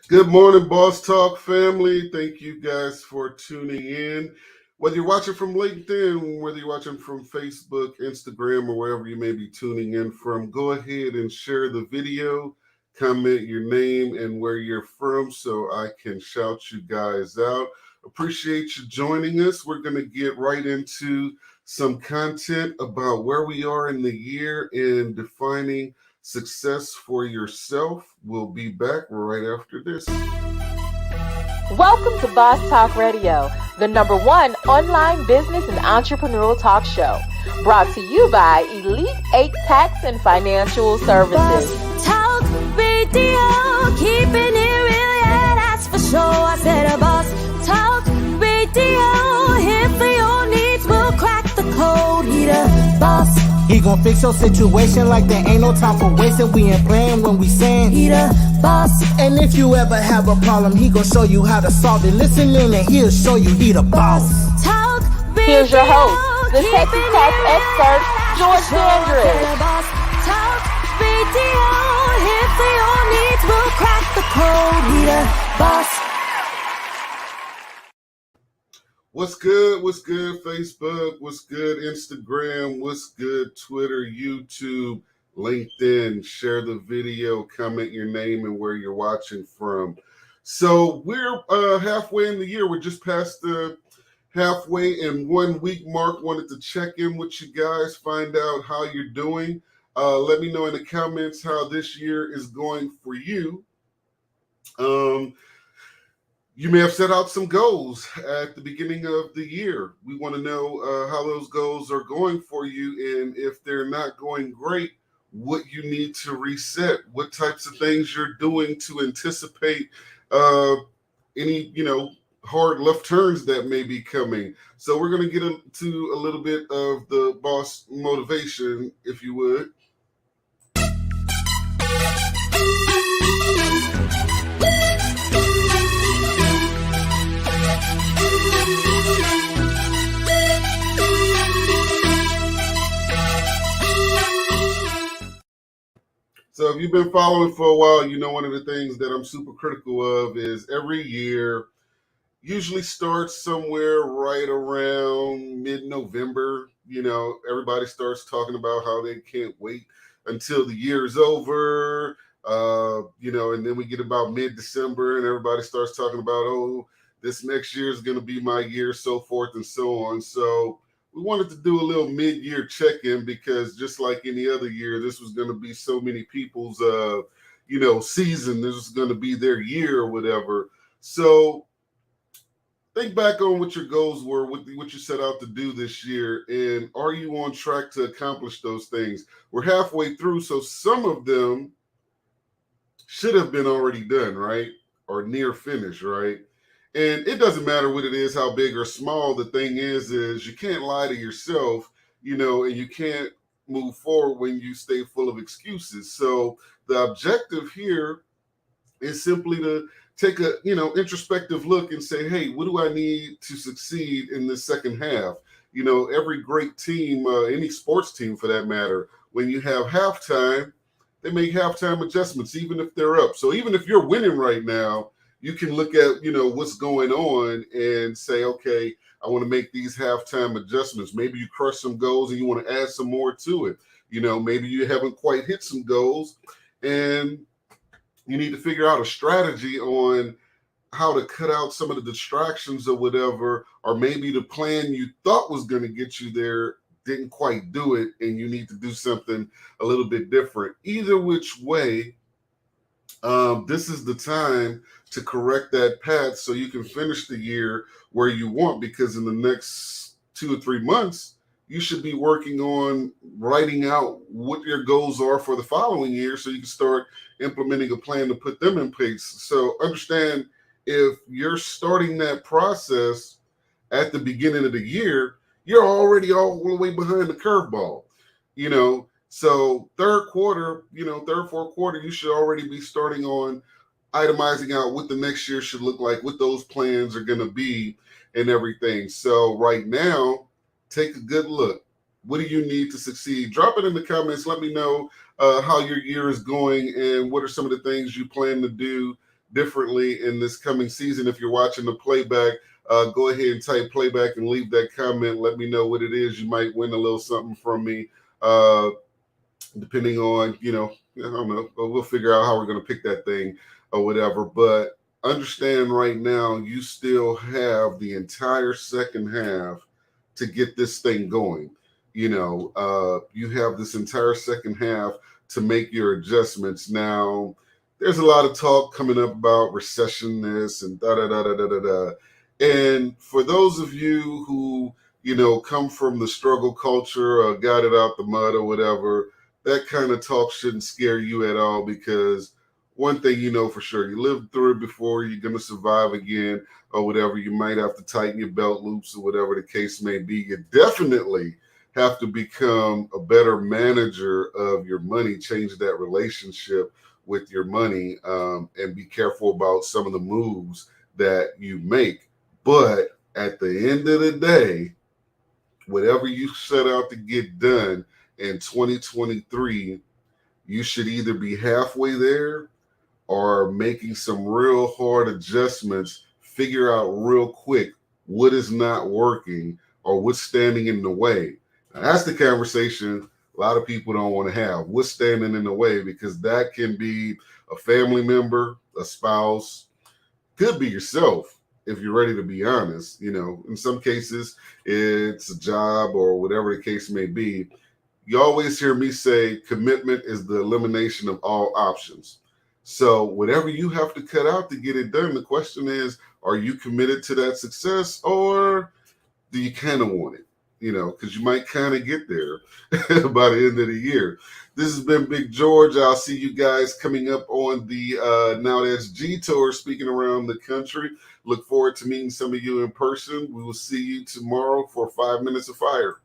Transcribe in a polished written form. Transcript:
Good morning, Boss Talk family. Thank you guys for tuning in. Whether you're watching from LinkedIn, whether you're watching from Facebook, Instagram, or wherever you may be tuning in from, go ahead and share the video, comment your name and where you're from so I can shout you guys out. Appreciate you joining us. We're going to get right into some content about where we are in the year and defining success for yourself. We'll be back right after this. Welcome to Boss Talk Radio, the #1 online business and entrepreneurial talk show. Brought to you by Elite 8 Tax and Financial Services. Boss Talk Radio, keeping it real, yeah, that's for sure. I said a Boss Talk Radio, here for your needs, we'll crack the code. He the boss. He gon' fix your situation like there ain't no time for wasting. We ain't playing when we saying He the boss. And if you ever have a problem, he gon' show you how to solve it. Listen in and he'll show you he the boss. Talk Here's your host, the keeping Texas it tax real, expert, yeah, George that's for sure. I Dandridge. said a Boss Talk Radio, here for your needs, we'll crack the code. He the boss. What's good? What's good, Facebook? What's good, Instagram? What's good, Twitter, YouTube, LinkedIn? Share the video, comment your name and where you're watching from. So we're halfway in the year. We're just past the halfway and 1 week mark. Wanted to check in with you guys, find out how you're doing. Let me know in the comments how this year is going for you. You may have set out some goals at the beginning of the year. We want to know how those goals are going for you, and if they're not going great, what you need to reset, what types of things you're doing to anticipate any, hard left turns that may be coming. So we're going to get into a little bit of the boss motivation, if you would. So if you've been following for a while, you know one of the things that I'm super critical of is every year usually starts somewhere right around mid-November. Everybody starts talking about how they can't wait until the year is over, and then we get about mid-December and everybody starts talking about, oh, this next year is going to be my year, so forth and so on. So we wanted to do a little mid-year check-in because just like any other year, this was going to be so many people's, season. This was going to be their year or whatever. So think back on what your goals were, what you set out to do this year, and are you on track to accomplish those things? We're halfway through, so some of them should have been already done, right? Or near finish, right? And it doesn't matter what it is, how big or small. The thing is you can't lie to yourself, and you can't move forward when you stay full of excuses. So the objective here is simply to take a, introspective look and say, hey, what do I need to succeed in this second half? Every great team, any sports team for that matter, when you have halftime, they make halftime adjustments, even if they're up. So even if you're winning right now, you can look at, what's going on and say, okay, I want to make these halftime adjustments. Maybe you crush some goals and you want to add some more to it. Maybe you haven't quite hit some goals and you need to figure out a strategy on how to cut out some of the distractions or whatever, or maybe the plan you thought was going to get you there didn't quite do it and you need to do something a little bit different. Either which way, this is the time to correct that path so you can finish the year where you want, because in the next 2 or 3 months, you should be working on writing out what your goals are for the following year so you can start implementing a plan to put them in place. So understand, if you're starting that process at the beginning of the year, you're already all the way behind the curveball, So third, fourth quarter, you should already be starting on itemizing out what the next year should look like, what those plans are going to be and everything. So right now, take a good look. What do you need to succeed? Drop it in the comments. Let me know how your year is going and what are some of the things you plan to do differently in this coming season. If you're watching the playback, go ahead and type playback and leave that comment. Let me know what it is. You might win a little something from me, depending on, I don't know. We'll figure out how we're going to pick that thing or whatever. But understand right now, you still have the entire second half to get this thing going. You have this entire second half to make your adjustments. Now, there's a lot of talk coming up about recession this and da-da-da-da-da-da-da. And for those of you who, come from the struggle culture or got it out the mud or whatever, that kind of talk shouldn't scare you at all, because one thing you know for sure, you lived through it before, you're going to survive again or whatever. You might have to tighten your belt loops or whatever the case may be. You definitely have to become a better manager of your money, change that relationship with your money, and be careful about some of the moves that you make. But at the end of the day, whatever you set out to get done in 2023, you should either be halfway there or making some real hard adjustments, figure out real quick what is not working or what's standing in the way. Now, that's the conversation a lot of people don't want to have. What's standing in the way? Because that can be a family member, a spouse, could be yourself, if you're ready to be honest. In some cases, it's a job or whatever the case may be. You always hear me say commitment is the elimination of all options. So whatever you have to cut out to get it done, the question is, are you committed to that success, or do you kind of want it? Because you might kind of get there by the end of the year. This has been Big George. I'll see you guys coming up on the Now That's G Tour, speaking around the country. Look forward to meeting some of you in person. We will see you tomorrow for 5 Minutes of Fire.